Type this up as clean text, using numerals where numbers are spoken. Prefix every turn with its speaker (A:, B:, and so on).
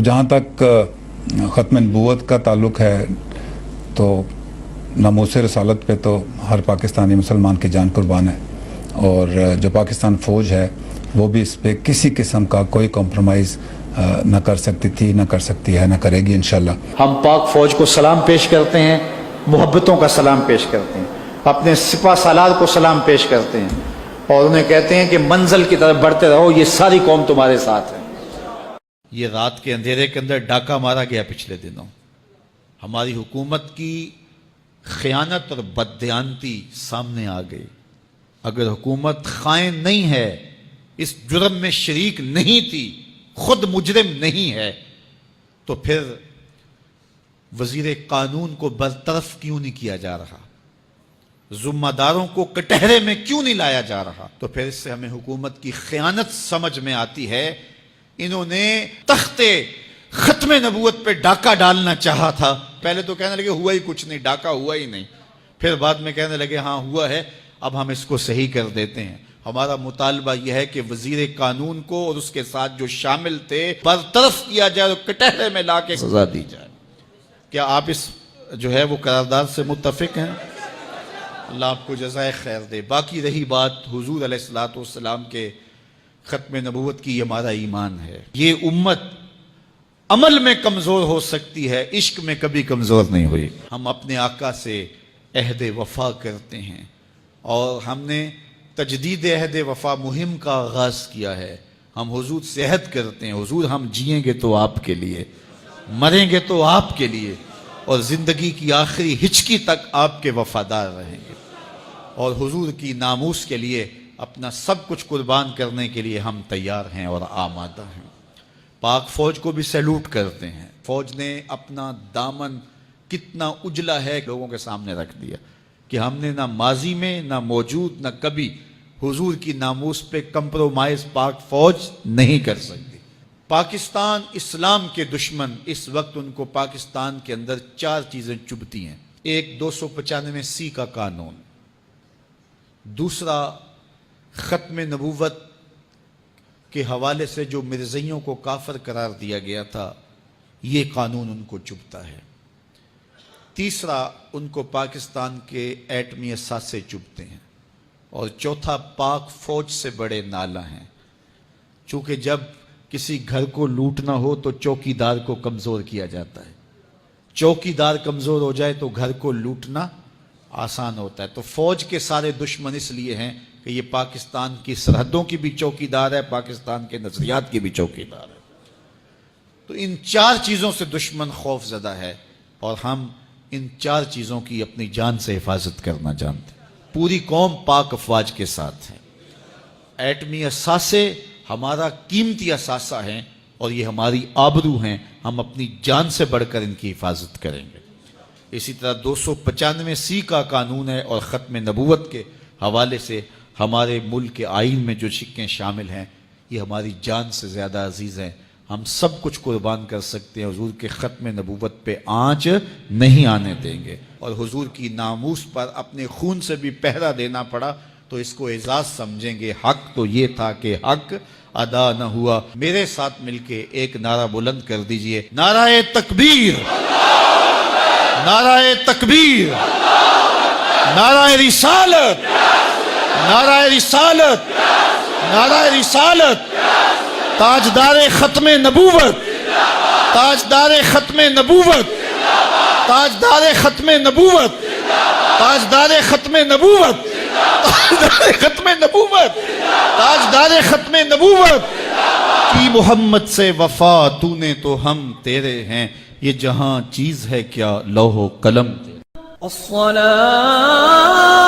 A: جہاں تک ختم نبوت کا تعلق ہے تو ناموس رسالت پہ تو ہر پاکستانی مسلمان کی جان قربان ہے، اور جو پاکستان فوج ہے وہ بھی اس پہ کسی قسم کا کوئی کمپرومائز نہ کر سکتی تھی، نہ کر سکتی ہے، نہ کرے گی انشاءاللہ۔
B: ہم پاک فوج کو سلام پیش کرتے ہیں، محبتوں کا سلام پیش کرتے ہیں، اپنے سپہ سالار کو سلام پیش کرتے ہیں اور انہیں کہتے ہیں کہ منزل کی طرف بڑھتے رہو، یہ ساری قوم تمہارے ساتھ ہے۔ یہ رات کے اندھیرے کے اندر ڈاکہ مارا گیا پچھلے دنوں، ہماری حکومت کی خیانت اور بددیانتی سامنے آ گئی۔ اگر حکومت خائن نہیں ہے، اس جرم میں شریک نہیں تھی، خود مجرم نہیں ہے، تو پھر وزیر قانون کو برطرف کیوں نہیں کیا جا رہا؟ ذمہ داروں کو کٹہرے میں کیوں نہیں لایا جا رہا؟ تو پھر اس سے ہمیں حکومت کی خیانت سمجھ میں آتی ہے۔ انہوں نے تخت ختم نبوت پہ ڈاکہ ڈالنا چاہا تھا، پہلے تو کہنے لگے ہوا ہی کچھ نہیں، ڈاکہ ہوا ہی نہیں، پھر بعد میں کہنے لگے ہاں ہوا ہے، اب ہم اس کو صحیح کر دیتے ہیں۔ ہمارا مطالبہ یہ ہے کہ وزیر قانون کو اور اس کے ساتھ جو شامل تھے برطرف کیا جائے اور کٹہرے میں لا کے سزا دی جائے۔ کیا آپ اس جو ہے وہ قرارداد سے متفق ہیں؟ اللہ آپ کو جزائے خیر دے۔ باقی رہی بات حضور علیہ الصلوۃ والسلام کے ختم نبوت کی، یہ ہمارا ایمان ہے۔ یہ امت عمل میں کمزور ہو سکتی ہے، عشق میں کبھی کمزور نہیں ہوئی۔ ہم اپنے آقا سے عہد وفا کرتے ہیں اور ہم نے تجدید عہد وفا مہم کا آغاز کیا ہے۔ ہم حضور سے عہد کرتے ہیں، حضور ہم جئیں گے تو آپ کے لیے، مریں گے تو آپ کے لیے، اور زندگی کی آخری ہچکی تک آپ کے وفادار رہیں گے، اور حضور کی ناموس کے لیے اپنا سب کچھ قربان کرنے کے لیے ہم تیار ہیں اور آمادہ ہیں۔ پاک فوج کو بھی سیلوٹ کرتے ہیں۔ فوج نے اپنا دامن کتنا اجلا ہے لوگوں کے سامنے رکھ دیا کہ ہم نے نہ ماضی میں، نہ موجود، نہ کبھی حضور کی ناموس پہ کمپرومائز پاک فوج نہیں کر سکتی۔ پاکستان اسلام کے دشمن اس وقت ان کو پاکستان کے اندر 4 چیزیں چبھتی ہیں۔ ایک 295C کا قانون، دوسرا ختم نبوت کے حوالے سے جو مرزائیوں کو کافر قرار دیا گیا تھا، یہ قانون ان کو چبھتا ہے، تیسرا ان کو پاکستان کے ایٹمی اثاثے چبھتے ہیں، اور چوتھا پاک فوج سے بڑے نالہ ہیں۔ چونکہ جب کسی گھر کو لوٹنا ہو تو چوکی دار کو کمزور کیا جاتا ہے، چوکی دار کمزور ہو جائے تو گھر کو لوٹنا آسان ہوتا ہے۔ تو فوج کے سارے دشمن اس لیے ہیں کہ یہ پاکستان کی سرحدوں کی بھی چوکی دار ہے، پاکستان کے نظریات کی بھی چوکی دار ہے۔ تو ان 4 چیزوں سے دشمن خوف زدہ ہے، اور ہم ان 4 چیزوں کی اپنی جان سے حفاظت کرنا جانتے ہیں۔ پوری قوم پاک افواج کے ساتھ ہے۔ ایٹمی اثاثے ہمارا قیمتی اثاثہ ہیں اور یہ ہماری آبرو ہیں، ہم اپنی جان سے بڑھ کر ان کی حفاظت کریں گے۔ اسی طرح 295C کا قانون ہے، اور ختم نبوت کے حوالے سے ہمارے ملک کے آئین میں جو شقیں شامل ہیں یہ ہماری جان سے زیادہ عزیز ہیں۔ ہم سب کچھ قربان کر سکتے ہیں، حضور کے ختم نبوت پہ آنچ نہیں آنے دیں گے، اور حضور کی ناموس پر اپنے خون سے بھی پہرا دینا پڑا تو اس کو اعزاز سمجھیں گے۔ حق تو یہ تھا کہ حق ادا نہ ہوا۔ میرے ساتھ مل کے ایک نعرہ بلند کر دیجئے، نعرہ تکبیر، نعرہ تکبیر، نعرہ رسالت، نعرہ رسالت، نعرہ رسالت، تاجدار ختم نبوت، تاجدار ختم نبوت، تاجدار ختم نبوت، تاجدار ختم نبوت، تاجدار ختم نبوت، تاجدار ختم نبوت کی محمد سے وفا تو نے تو ہم تیرے ہیں، یہ جہاں چیز ہے کیا لوح و قلم۔
C: الصلاة